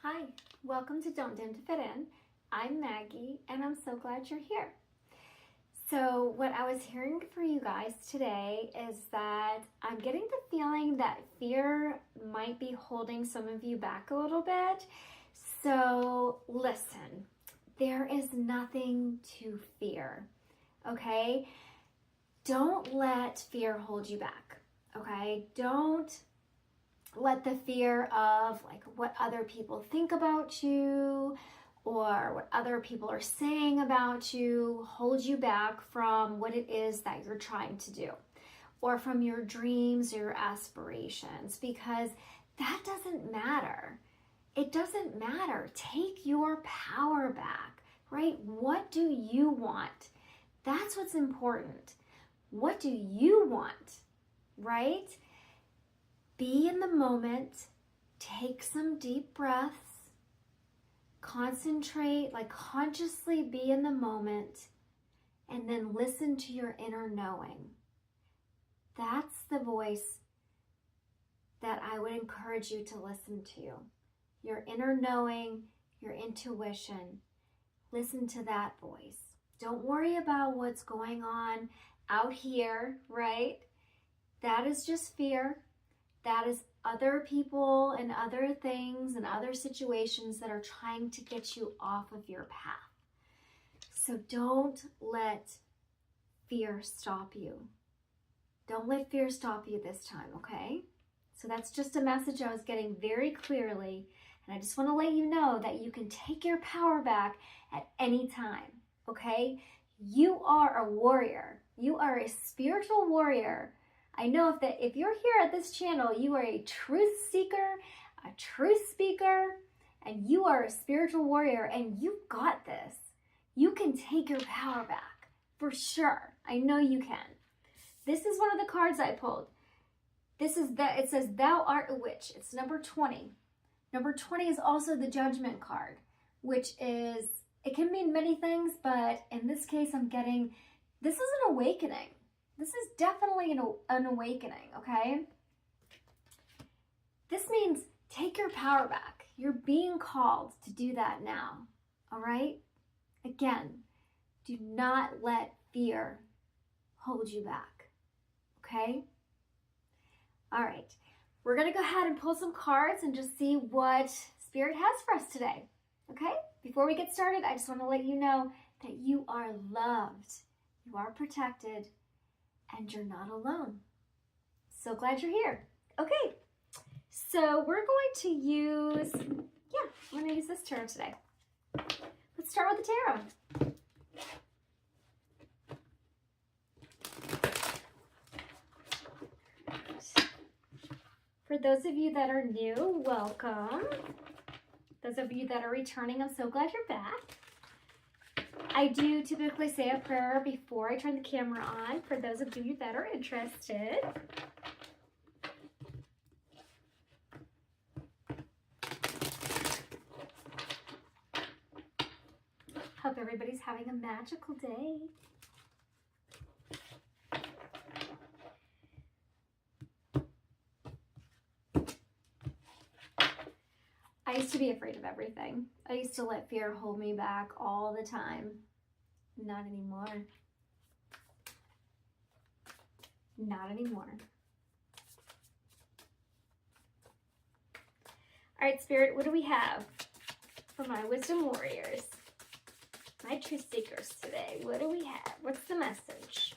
Hi, welcome to Don't Dim to Fit In. I'm Maggie and I'm so glad you're here. So what I was hearing for you guys today is that I'm getting the feeling that fear might be holding some of you back a little bit. So listen, there is nothing to fear, okay? Don't let fear hold you back, okay? Don't let the fear of like what other people think about you or what other people are saying about you hold you back from what it is that you're trying to do or from your dreams or your aspirations, because that doesn't matter. It doesn't matter. Take your power back, right? What do you want? That's what's important. What do you want, right? Be in the moment, take some deep breaths, concentrate, like consciously be in the moment, and then listen to your inner knowing. That's the voice that I would encourage you to listen to. Your inner knowing, your intuition. Listen to that voice. Don't worry about what's going on out here, right? That is just fear. That is other people and other things and other situations that are trying to get you off of your path. So don't let fear stop you. Don't let fear stop you this time, okay? So that's just a message I was getting very clearly. And I just want to let you know that you can take your power back at any time, okay? You are a warrior. You are a spiritual warrior. I know if you're here at this channel, you are a truth seeker, a truth speaker, and you are a spiritual warrior, and you've got this. You can take your power back, for sure. I know you can. This is one of the cards I pulled. It says, Thou art a witch. It's number 20. Number 20 is also the Judgment card, which is, it can mean many things, but in this case, I'm getting, this is an awakening. This is definitely an awakening, okay? This means take your power back. You're being called to do that now, all right? Again, do not let fear hold you back, okay? All right, we're gonna go ahead and pull some cards and just see what Spirit has for us today, okay? Before we get started, I just wanna let you know that you are loved, you are protected, and you're not alone. So glad you're here. Okay, so we're going to use, I'm going to use this tarot today. Let's start with the tarot. For those of you that are new, welcome. Those of you that are returning, I'm so glad you're back. I do typically say a prayer before I turn the camera on for those of you that are interested. Hope everybody's having a magical day. I used to be afraid of everything. I used to let fear hold me back all the time. Not anymore. Not anymore. All right, Spirit, what do we have for my wisdom warriors? My truth seekers today. What do we have? What's the message?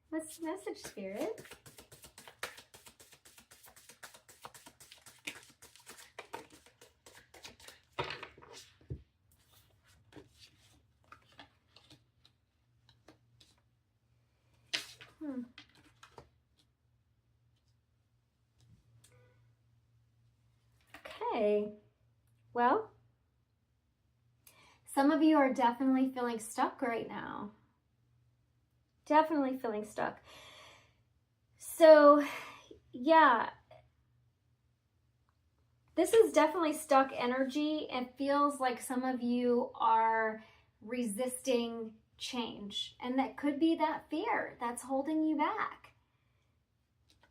What's the message, Spirit? Okay. Well, some of you are definitely feeling stuck right now. Definitely feeling stuck. So, yeah, this is definitely stuck energy. It feels like some of you are resisting change. And that could be that fear that's holding you back.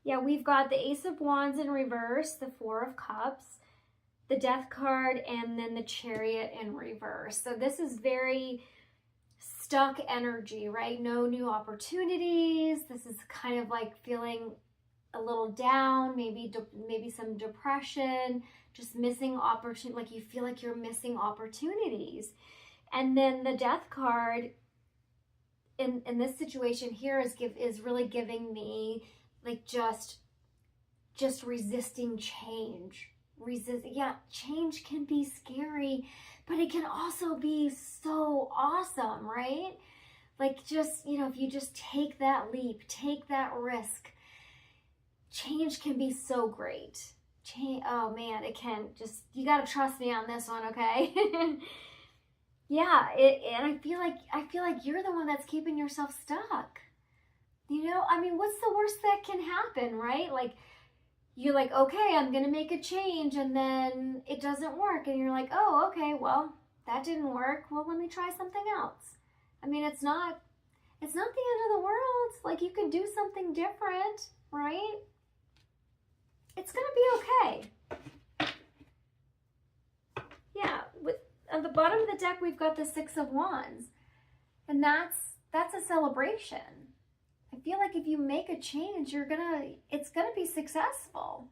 Yeah, we've got the Ace of Wands in reverse, the Four of Cups, the Death card, and then the Chariot in reverse. So this is very stuck energy, right? No new opportunities. This is kind of like feeling a little down, maybe some depression, just missing opportunity, like you feel like you're missing opportunities. And then the Death card in this situation here is really giving me like just resisting change. Change can be scary, but it can also be so awesome, right? Like just, if you just take that leap, take that risk, change can be so great. Oh man, it can just, you got to trust me on this one, okay? Yeah, and I feel like you're the one that's keeping yourself stuck. What's the worst that can happen, right? Like, you're like, okay, I'm going to make a change, and then it doesn't work. And you're like, oh, okay, well, that didn't work. Well, let me try something else. It's not the end of the world. Like, you can do something different, right? It's going to be okay. Yeah, on the bottom of the deck, we've got the Six of Wands. And that's a celebration. I feel like if you make a change, it's gonna be successful.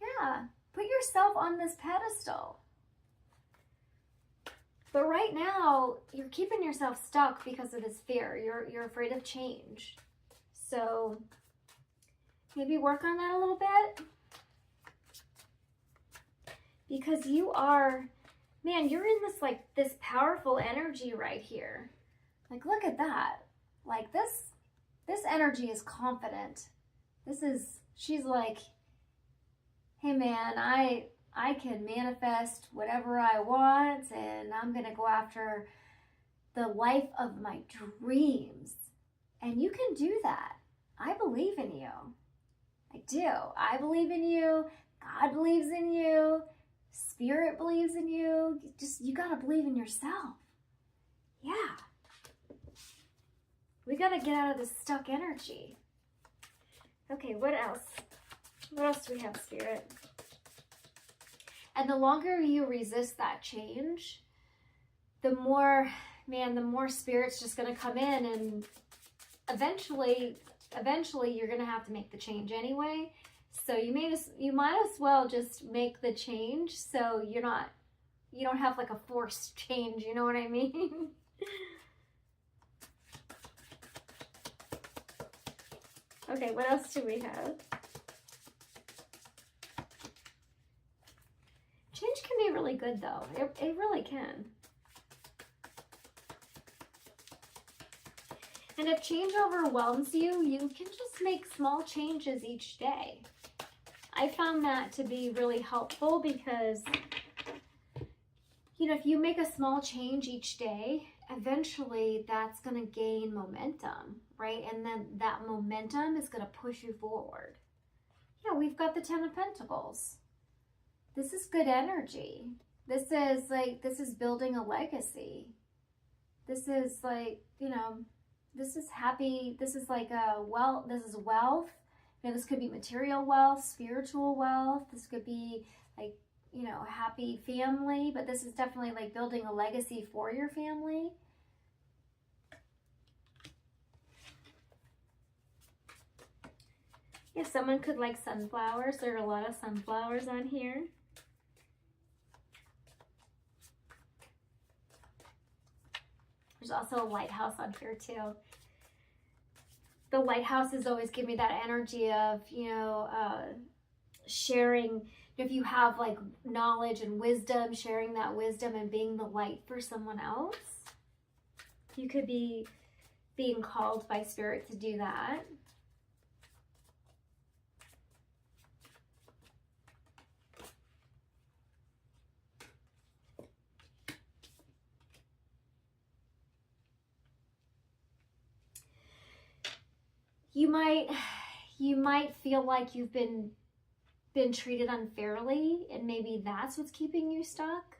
Yeah, put yourself on this pedestal. But right now, you're keeping yourself stuck because of this fear. You're afraid of change. So maybe work on that a little bit. Because you're in this powerful energy right here. Like, look at that. Like this energy is confident. She's like, hey man, I can manifest whatever I want, and I'm gonna go after the life of my dreams. And you can do that. I believe in you. I do. I believe in you. God believes in you. Spirit believes in you. You gotta believe in yourself. Yeah. We gotta get out of this stuck energy. Okay, what else? What else do we have, Spirit? And the longer you resist that change, the more Spirit's just gonna come in, and eventually you're gonna have to make the change anyway. So you might as well just make the change, so you don't have like a forced change, you know what I mean? Okay, what else do we have? Change can be really good though. It really can. And if change overwhelms you, you can just make small changes each day. I found that to be really helpful because, if you make a small change each day, eventually that's going to gain momentum, right? And then that momentum is going to push you forward. Yeah, we've got the Ten of Pentacles. This is good energy. This is building a legacy. This is like, this is happy. This is like this is wealth. This could be material wealth, spiritual wealth. This could be like, a happy family, but this is definitely like building a legacy for your family. Yeah, someone could like sunflowers. There are a lot of sunflowers on here. There's also a lighthouse on here too. The lighthouses always give me that energy of, sharing. If you have like knowledge and wisdom, sharing that wisdom and being the light for someone else. You could be being called by Spirit to do that. You might feel like you've been treated unfairly, and maybe that's what's keeping you stuck.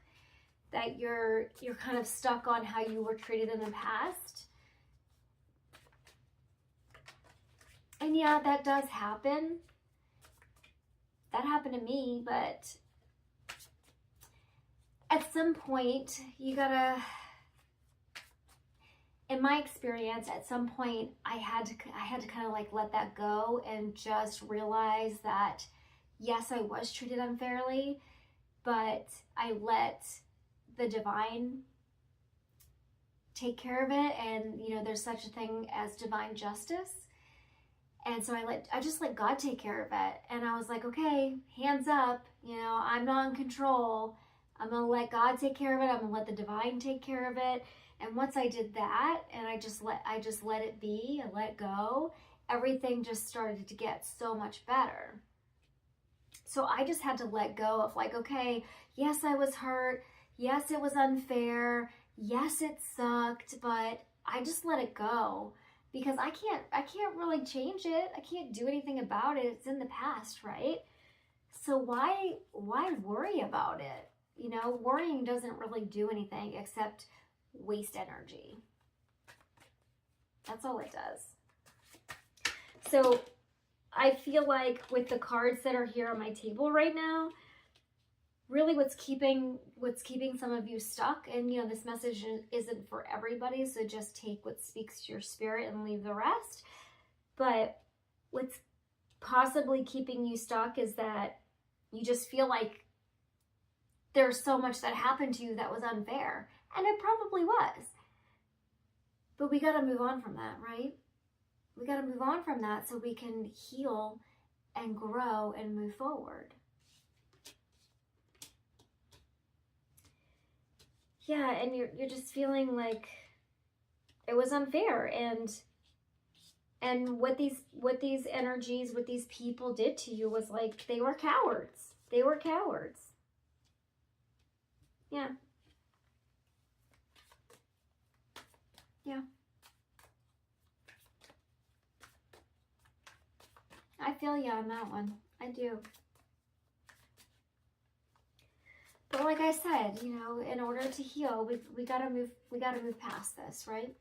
that you're kind of stuck on how you were treated in the past. And yeah, that does happen. That happened to me, but at some point you gotta, in my experience, at some point I had to kind of like let that go and just realize that yes, I was treated unfairly, but I let the divine take care of it. And you know, there's such a thing as divine justice. And so I just let God take care of it. And I was like, okay, hands up, you know, I'm not in control. I'm gonna let God take care of it. I'm gonna let the divine take care of it. And once I did that, and I just let it be and let go, everything just started to get so much better. So I just had to let go of like, okay, yes, I was hurt. Yes, it was unfair. Yes, it sucked, but I just let it go because I can't really change it. I can't do anything about it. It's in the past, right? So why worry about it? You know, worrying doesn't really do anything except waste energy. That's all it does. So I feel like with the cards that are here on my table right now, really what's keeping some of you stuck, and you know, this message isn't for everybody, so just take what speaks to your spirit and leave the rest. But what's possibly keeping you stuck is that you just feel like there's so much that happened to you that was unfair, and it probably was. But we got to move on from that, right? We got to move on from that so we can heal and grow and move forward. Yeah, and you're just feeling like it was unfair, and what these energies, what these people did to you was like they were cowards. They were cowards. Yeah. Yeah. I feel you on that one. I do. But like I said, you know, in order to heal, we gotta move past this, right?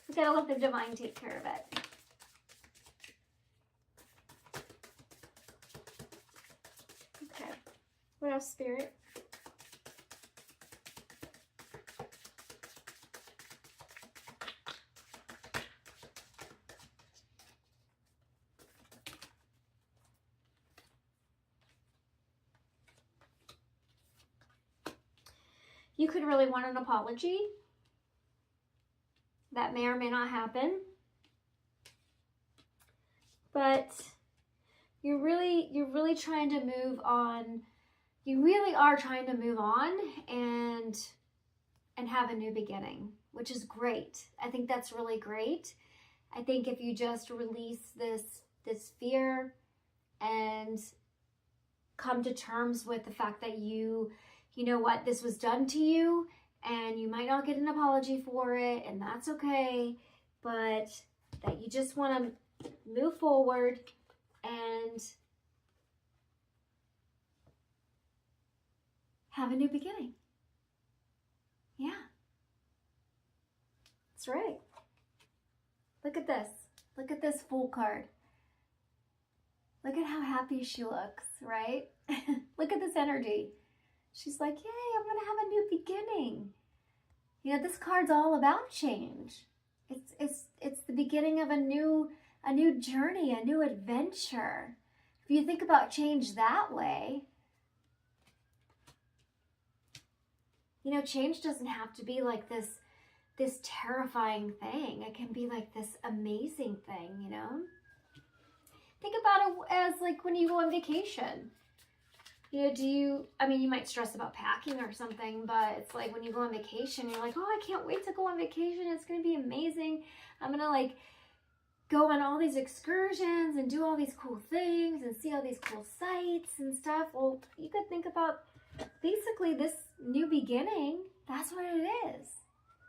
We gotta let the divine take care of it. Okay. What else, Spirit? You could really want an apology. That may or may not happen. But you're really trying to move on. You really are trying to move on and have a new beginning, which is great. I think that's really great. I think if you just release this fear and come to terms with the fact that you know what, this was done to you, and you might not get an apology for it, and that's okay, but that you just want to move forward and have a new beginning. Yeah. That's right. Look at this. Look at this Fool card. Look at how happy she looks, right? Look at this energy. She's like, yay, I'm going to have a new beginning. You know, this card's all about change. It's the beginning of a new journey, a new adventure. If you think about change that way, you know, change doesn't have to be like this terrifying thing. It can be like this amazing thing, you know? Think about it as like when you go on vacation. You know, I mean, you might stress about packing or something, but it's like when you go on vacation, you're like, oh, I can't wait to go on vacation. It's going to be amazing. I'm going to like go on all these excursions and do all these cool things and see all these cool sights and stuff. Well, you could think about basically this new beginning. That's what it is.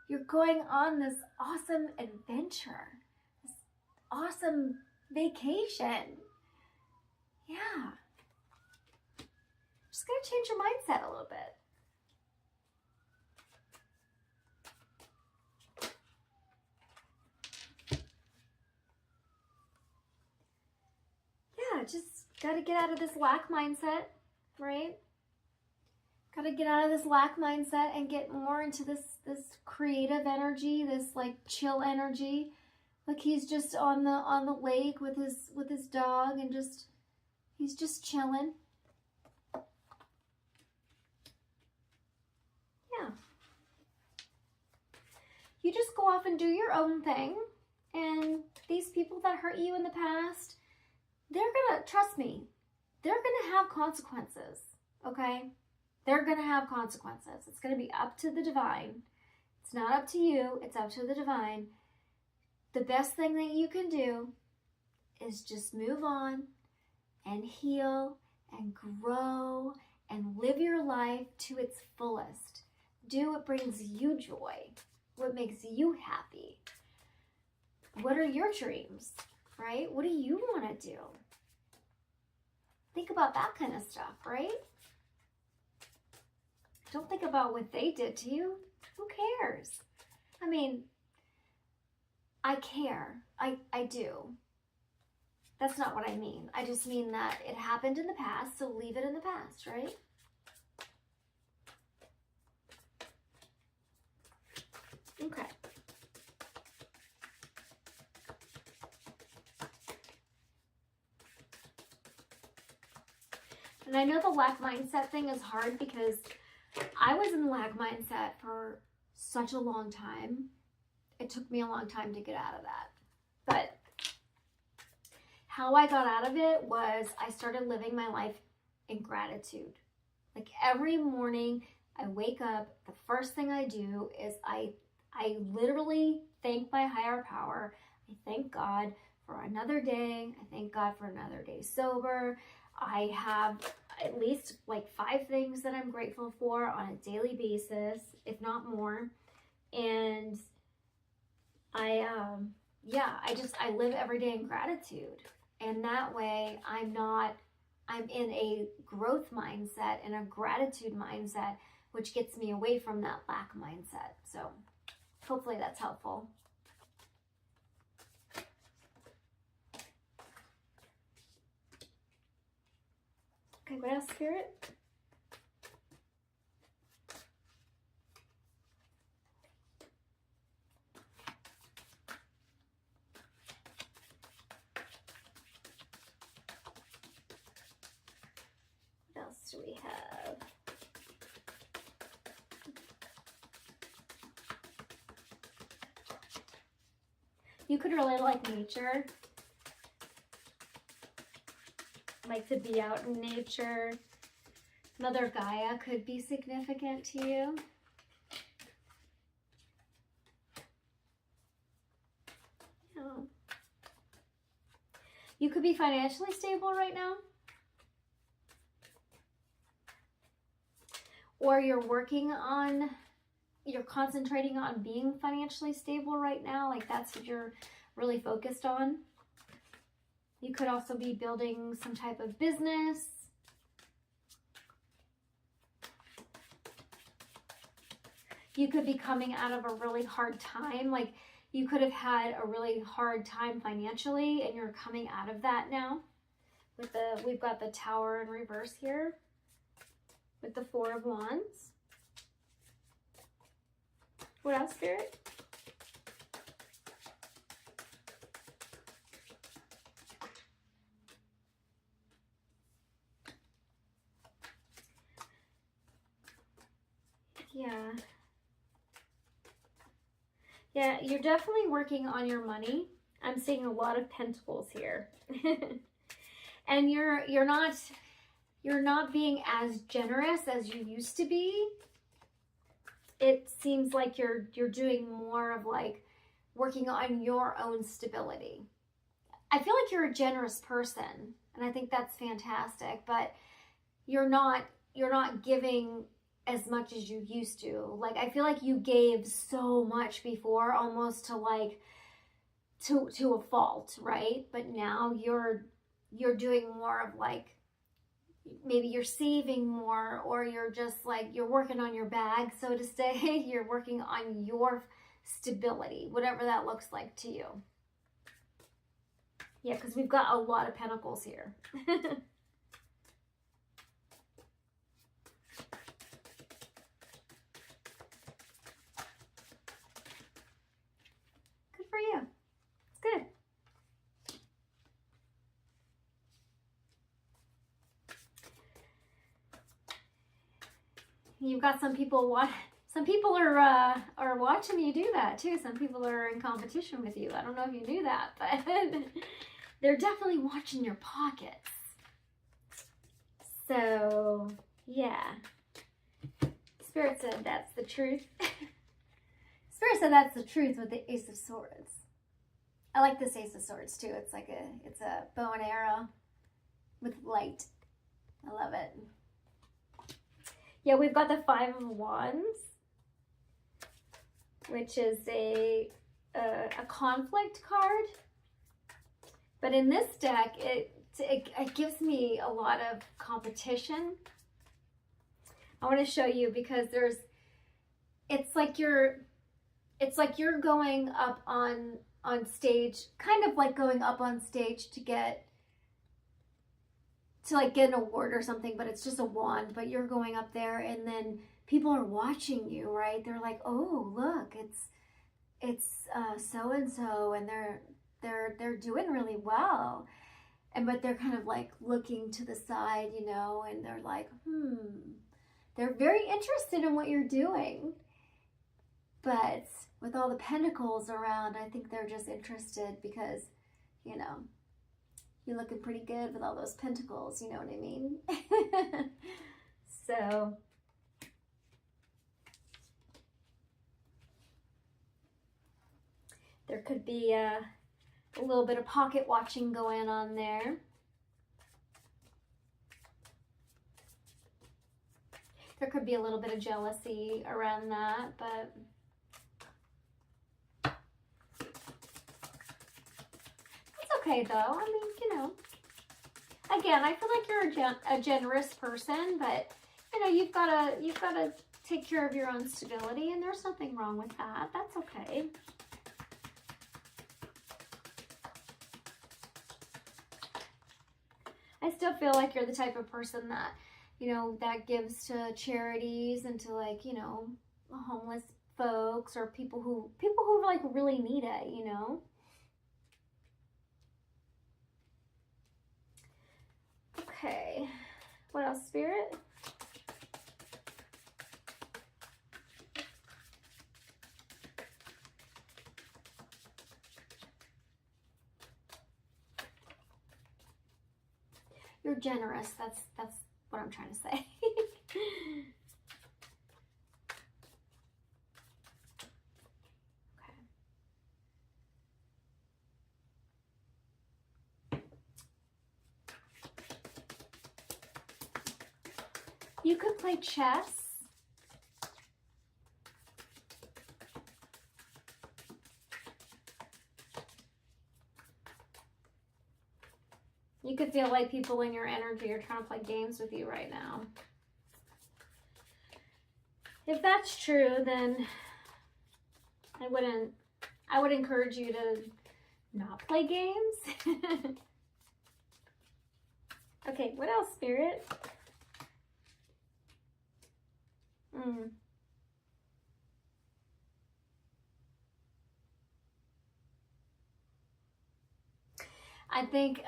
You're going on this awesome adventure, this awesome vacation. Yeah. Just gotta change your mindset a little bit. Yeah, just gotta get out of this lack mindset, right? Gotta get out of this lack mindset and get more into this creative energy, this like chill energy. Like he's just on the lake with his dog and he's just chilling. Yeah. You just go off and do your own thing, and these people that hurt you in the past, they're gonna, trust me, they're gonna have consequences, okay? They're gonna have consequences. It's gonna be up to the divine. It's not up to you, it's up to the divine. The best thing that you can do is just move on and heal and grow and live your life to its fullest. Do what brings you joy, what makes you happy. What are your dreams, right? What do you want to do? Think about that kind of stuff, right? Don't think about what they did to you. Who cares? I mean, I care. I do. That's not what I mean. I just mean that it happened in the past, so leave it in the past, right? Okay. And I know the lack mindset thing is hard because I was in the lack mindset for such a long time. It took me a long time to get out of that. But how I got out of it was I started living my life in gratitude. Like every morning I wake up, the first thing I do is I literally thank my higher power. I thank God for another day. I thank God for another day sober. I have at least like 5 things that I'm grateful for on a daily basis, if not more. And I live every day in gratitude. And that way I'm in a growth mindset and a gratitude mindset, which gets me away from that lack mindset. So hopefully that's helpful. Okay, what else, Spirit? What else do we have? You could really like nature. Like to be out in nature. Mother Gaia could be significant to you. Yeah. You could be financially stable right now. Or you're concentrating on being financially stable right now. Like that's what you're really focused on. You could also be building some type of business. You could be coming out of a really hard time. Like you could have had a really hard time financially and you're coming out of that now. We've got the Tower in reverse here with the 4 of Wands. What else, Spirit? Yeah, you're definitely working on your money. I'm seeing a lot of pentacles here. And you're not being as generous as you used to be. It seems like you're doing more of like working on your own stability. I feel like you're a generous person, and I think that's fantastic, but you're not giving as much as you used to. Like I feel like you gave so much before, almost to like to a fault, right? But now you're doing more of like maybe you're saving more, or you're just like, you're working on your bag, so to say. You're working on your stability, whatever that looks like to you. Yeah, because we've got a lot of pentacles here. Good for you. It's good. You've got some people are watching you do that too. Some people are in competition with you. I don't know if you knew that, but they're definitely watching your pockets. So, yeah. Spirit said that's the truth. Spirit said that's the truth with the Ace of Swords. I like this Ace of Swords too. It's a bow and arrow with light. I love it. Yeah, we've got the Five of Wands, which is a conflict card. But in this deck, it gives me a lot of competition. I want to show you because it's like you're going up on stage, kind of like going up on stage to get an award or something, but it's just a wand, but you're going up there and then people are watching you, right? They're like, oh, look, it's so-and-so, and they're doing really well. But they're kind of like looking to the side, you know, and they're like, they're very interested in what you're doing. But with all the pentacles around, I think they're just interested because, you know, you're looking pretty good with all those pentacles, you know what I mean? So, there could be a little bit of pocket watching going on there. There could be a little bit of jealousy around that, but okay though. I mean, you know, again, I feel like you're a generous person, but you know, you've got to take care of your own stability, and there's nothing wrong with that. That's okay. I still feel like you're the type of person that, you know, that gives to charities and to, like, you know, homeless folks or people who like really need it, you know. Okay, what else, Spirit? You're generous. That's what I'm trying to say. You could play chess. You could feel like people in your energy are trying to play games with you right now. If that's true, then I would encourage you to not play games. Okay, what else, Spirit? I think,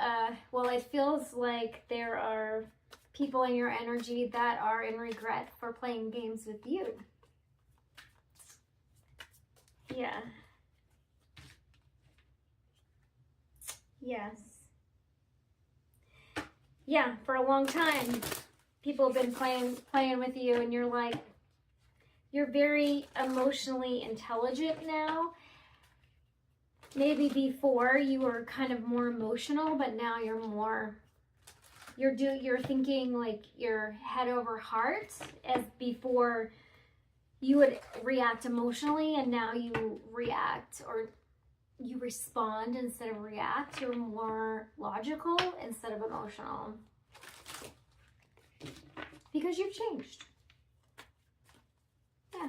well, it feels like there are people in your energy that are in regret for playing games with you. Yeah. Yes. Yeah, for a long time, people have been playing with you, and you're like, you're very emotionally intelligent now. Maybe before you were kind of more emotional, but now you're thinking like you're head over heart, as before you would react emotionally, and now you react, or you respond instead of react. You're more logical instead of emotional. because you've changed. Yeah.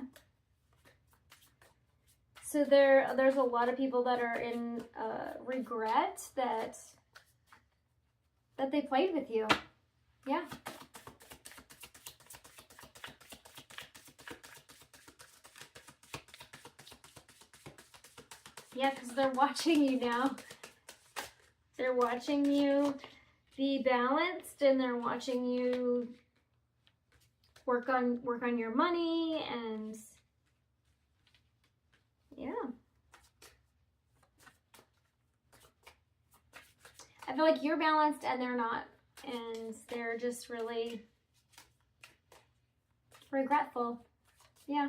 So there's a lot of people that are in regret that they played with you. Yeah. Yeah, because they're watching you now. They're watching you be balanced, and they're watching you work on your money, and yeah. I feel like you're balanced and they're not, and they're just really regretful. Yeah.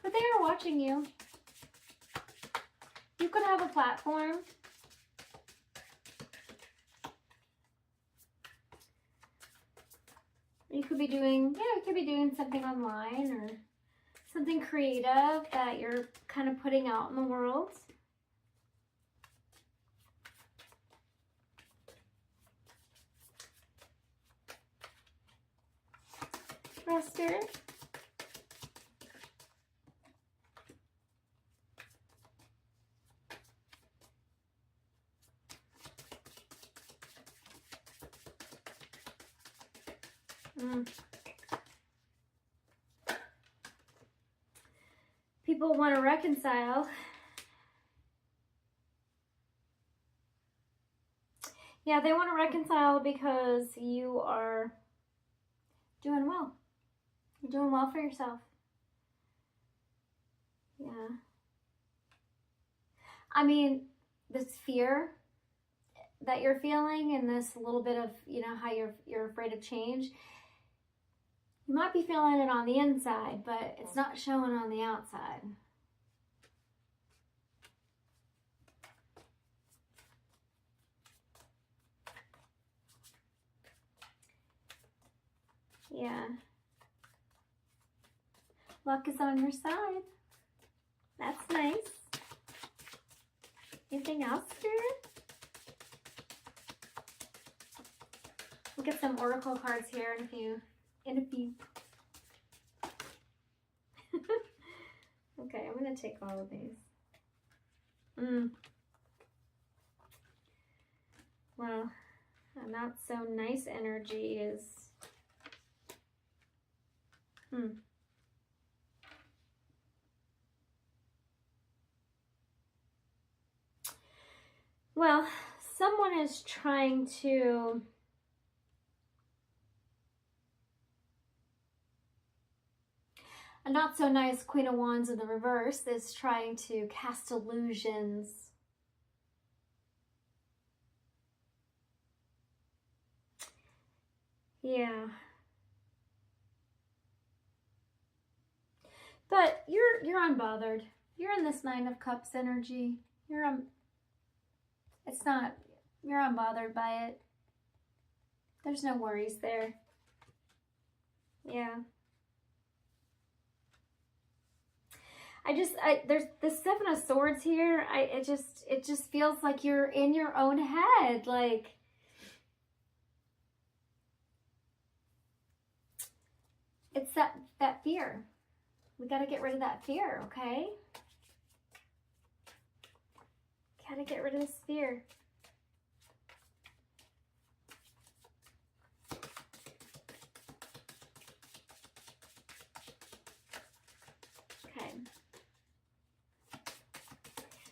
But they are watching you. You could have a platform. You could be doing, you could be doing something online or something creative that you're kind of putting out in the world. Spirit. People want to reconcile. Yeah, they want to reconcile because you are doing well. You're doing well for yourself. Yeah. I mean, this fear that you're feeling and this little bit of, how you're afraid of change, you might be feeling it on the inside, but it's not showing on the outside. Yeah. Luck is on your side. That's nice. Anything else, Spirit? We'll get some oracle cards here in a few. Okay, I'm going to take all of these. Well, a not so nice energy is... Well, someone is trying to... A not so nice Queen of Wands in the reverse is trying to cast illusions. Yeah. But you're unbothered. You're in this Nine of Cups energy. You're unbothered by it. There's no worries there. Yeah. There's the Seven of Swords here. It just feels like you're in your own head. Like, it's that fear. We got to get rid of that fear, okay? Got to get rid of this fear. Okay.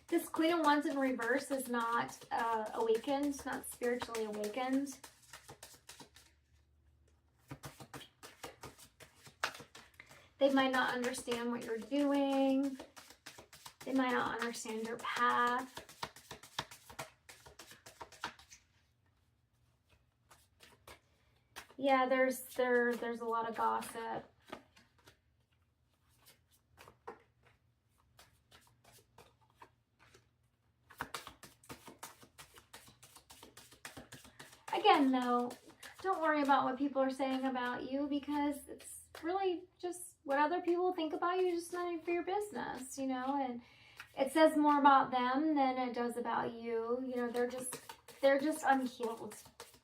This Queen of Wands in reverse is not awakened, not spiritually awakened. They might not understand what you're doing. They might not understand your path. Yeah, there's a lot of gossip. Again, though, don't worry about what people are saying about you, because it's really just what other people think about you, just none of your business, and it says more about them than it does about you. They're just they're just unhealed.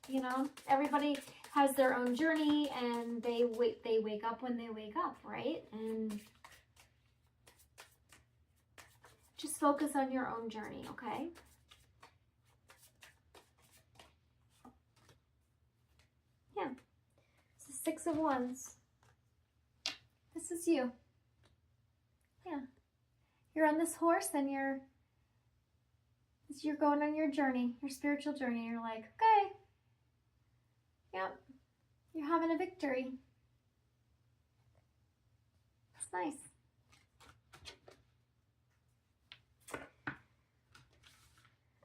You know, everybody has their own journey, and they wake up when they wake up, right? And just focus on your own journey, okay? Yeah. So 6 of Wands. This is you. Yeah. You're on this horse, and you're going on your journey, your spiritual journey. You're like, okay. Yep. You're having a victory. It's nice.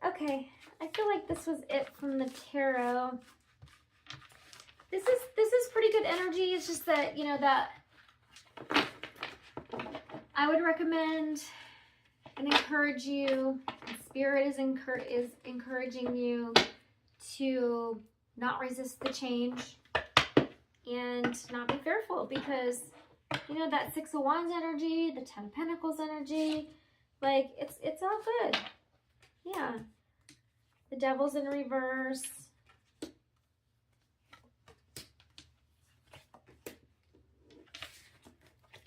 Okay, I feel like this was it from the tarot. This is pretty good energy. It's just that, you know, that I would recommend and encourage you, Spirit is encouraging you to not resist the change and not be fearful, because, you know, that 6 of Wands energy, the 10 of Pentacles energy, like, it's all good. Yeah. The Devil's in reverse.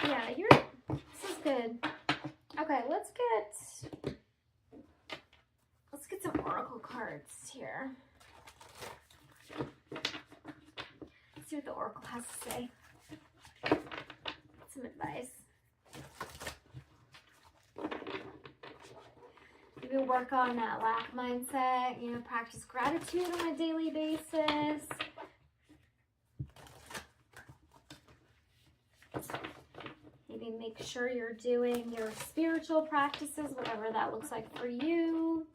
Yeah, this is good. Okay, let's get some oracle cards here. Let's see what the oracle has to say. Some advice. Maybe work on that lack mindset, you know, practice gratitude on a daily basis. Maybe make sure you're doing your spiritual practices, whatever that looks like for you.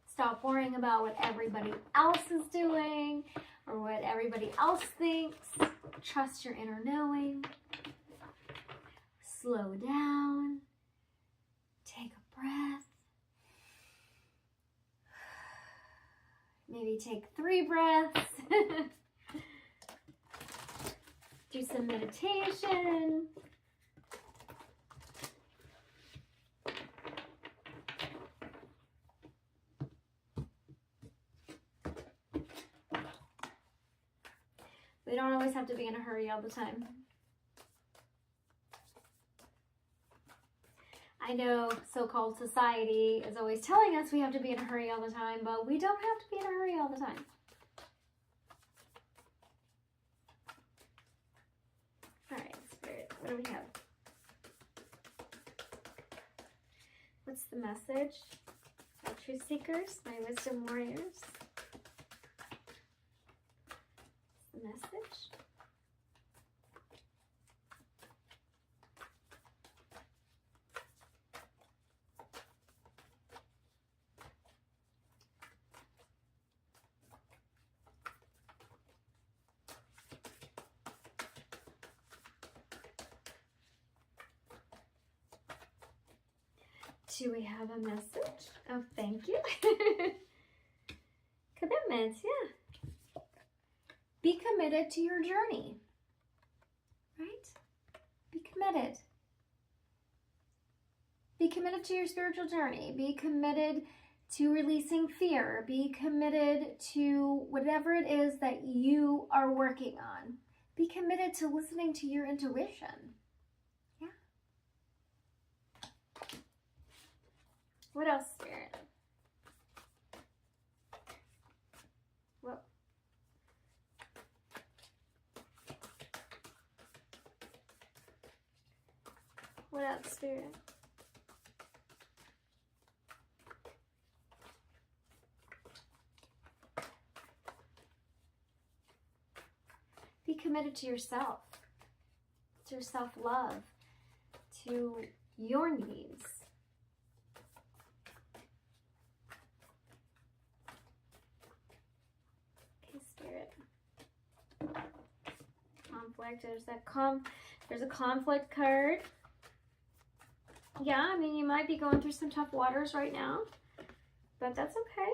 Stop worrying about what everybody else is doing or what everybody else thinks. Trust your inner knowing. Slow down. Take a breath. Maybe take 3 breaths. Do some meditation. We don't always have to be in a hurry all the time. I know so-called society is always telling us we have to be in a hurry all the time, but we don't have to be in a hurry all the time. All right, Spirit, what do we have? What's the message? My truth seekers, my wisdom warriors. The message. Do we have a message? Oh, thank you. Commitment, yeah. Be committed to your journey, right? Be committed. Be committed to your spiritual journey. Be committed to releasing fear. Be committed to whatever it is that you are working on. Be committed to listening to your intuition. Yeah. What else, Spirit? What else, Spirit? Be committed to yourself, to your self-love, to your needs. Okay, Spirit. Conflict. There's a conflict card. Yeah, I mean, you might be going through some tough waters right now, but that's okay.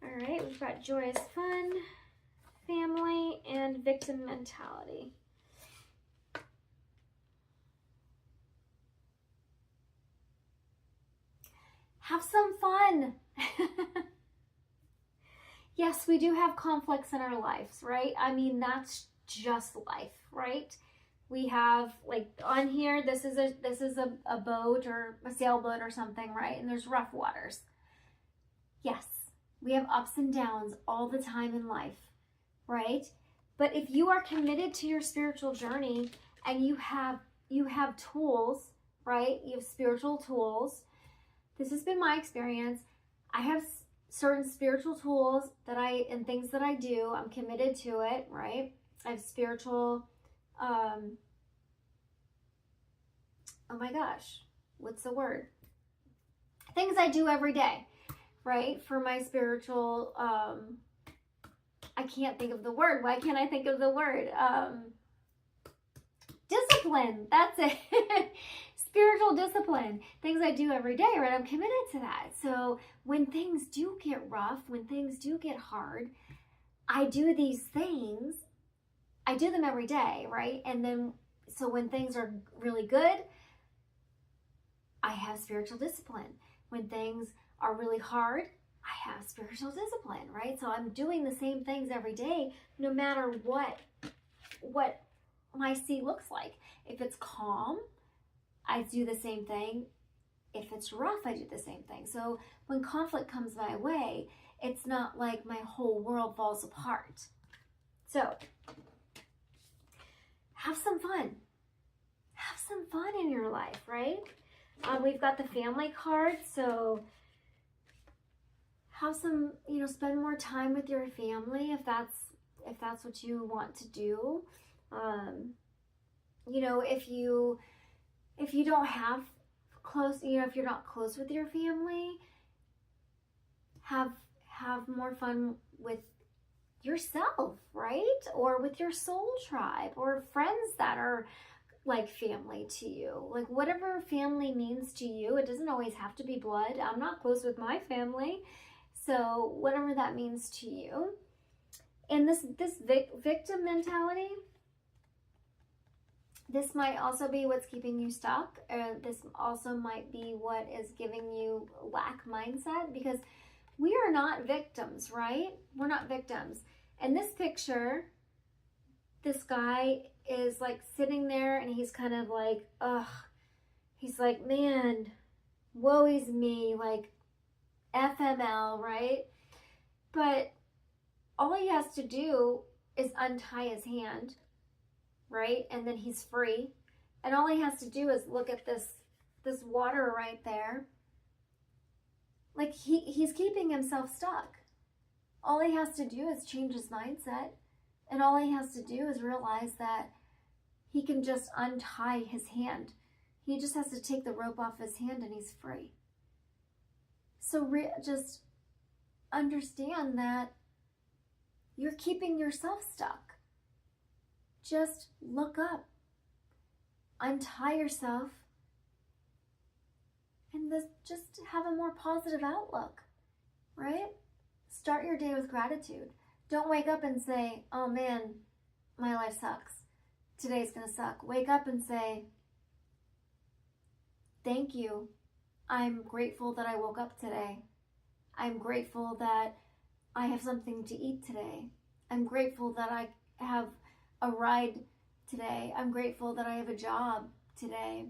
All right, we've got joyous fun, family and victim mentality. Have some fun. Yes, we do have conflicts in our lives, right? I mean, that's just life, right? We have, like, on here, this is a boat or a sailboat or something, right? And there's rough waters. Yes, we have ups and downs all the time in life, right? But if you are committed to your spiritual journey and you have tools, right? You have spiritual tools. This has been my experience. I have certain spiritual tools and things that I do. I'm committed to it, right? I have spiritual, oh my gosh, what's the word? Things I do every day, right? For my spiritual, I can't think of the word. Why can't I think of the word? Discipline. That's it. Spiritual discipline. Things I do every day, right? I'm committed to that. So when things do get rough, when things do get hard, I do these things. I do them every day, right? And then, so when things are really good, I have spiritual discipline. When things are really hard, I have spiritual discipline, right? So I'm doing the same things every day, no matter what my sea looks like. If it's calm, I do the same thing. If it's rough, I do the same thing. So when conflict comes my way, it's not like my whole world falls apart. So have some fun. Have some fun in your life, right? We've got the family card, so have some, spend more time with your family if that's what you want to do. If you don't have close, if you're not close with your family, have more fun with yourself, right? Or with your soul tribe or friends that are like family to you. Like whatever family means to you, it doesn't always have to be blood. I'm not close with my family. So whatever that means to you. And this victim mentality, this might also be what's keeping you stuck. This also might be what is giving you lack mindset, because we are not victims, right? We're not victims. And this picture, this guy is like sitting there and he's kind of like, ugh. He's like, man, woe is me, like FML, right? But all he has to do is untie his hand, right? And then he's free. And all he has to do is look at this water right there. Like he's keeping himself stuck. All he has to do is change his mindset. And all he has to do is realize that he can just untie his hand. He just has to take the rope off his hand and he's free. So just understand that you're keeping yourself stuck. Just look up, untie yourself, and just have a more positive outlook, right? Start your day with gratitude. Don't wake up and say, oh man, my life sucks. Today's gonna suck. Wake up and say, thank you. I'm grateful that I woke up today. I'm grateful that I have something to eat today. I'm grateful that I have a ride today. I'm grateful that I have a job today.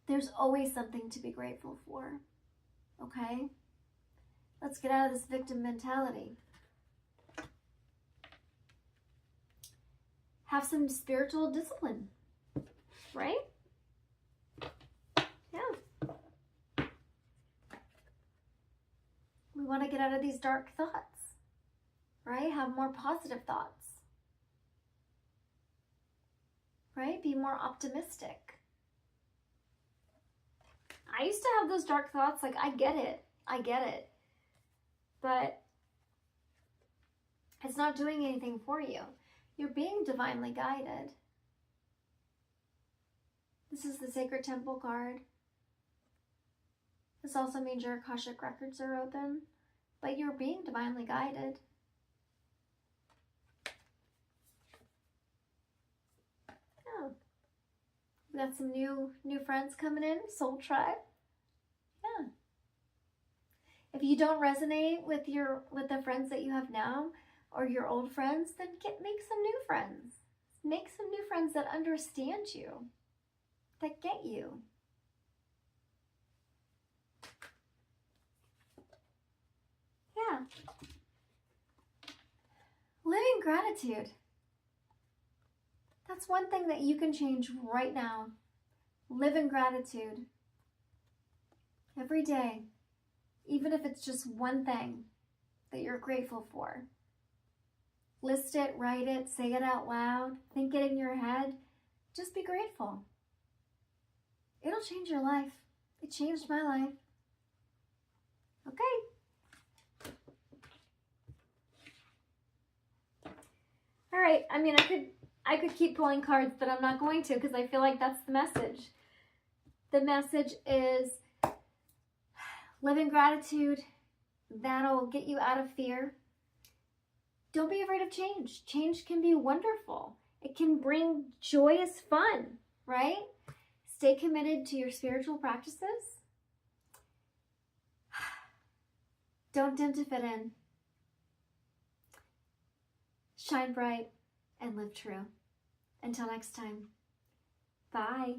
There's always something to be grateful for, okay? Let's get out of this victim mentality. Have some spiritual discipline, right? Yeah. We want to get out of these dark thoughts, right? Have more positive thoughts, right? Be more optimistic. I used to have those dark thoughts. Like, I get it. But it's not doing anything for you. You're being divinely guided. This is the Sacred Temple card. This also means your Akashic records are open, but you're being divinely guided. We got some new friends coming in, Soul Tribe. Yeah. If you don't resonate with the friends that you have now or your old friends, then make some new friends. Make some new friends that understand you, that get you. Yeah. Living gratitude. That's one thing that you can change right now. Live in gratitude. Every day. Even if it's just one thing that you're grateful for. List it, write it, say it out loud, think it in your head. Just be grateful. It'll change your life. It changed my life. Okay. All right, I mean, I could keep pulling cards, but I'm not going to because I feel like that's the message. The message is live in gratitude. That'll get you out of fear. Don't be afraid of change. Change can be wonderful. It can bring joyous fun, right? Stay committed to your spiritual practices. Don't dim to fit in. Shine bright and live true. Until next time. Bye.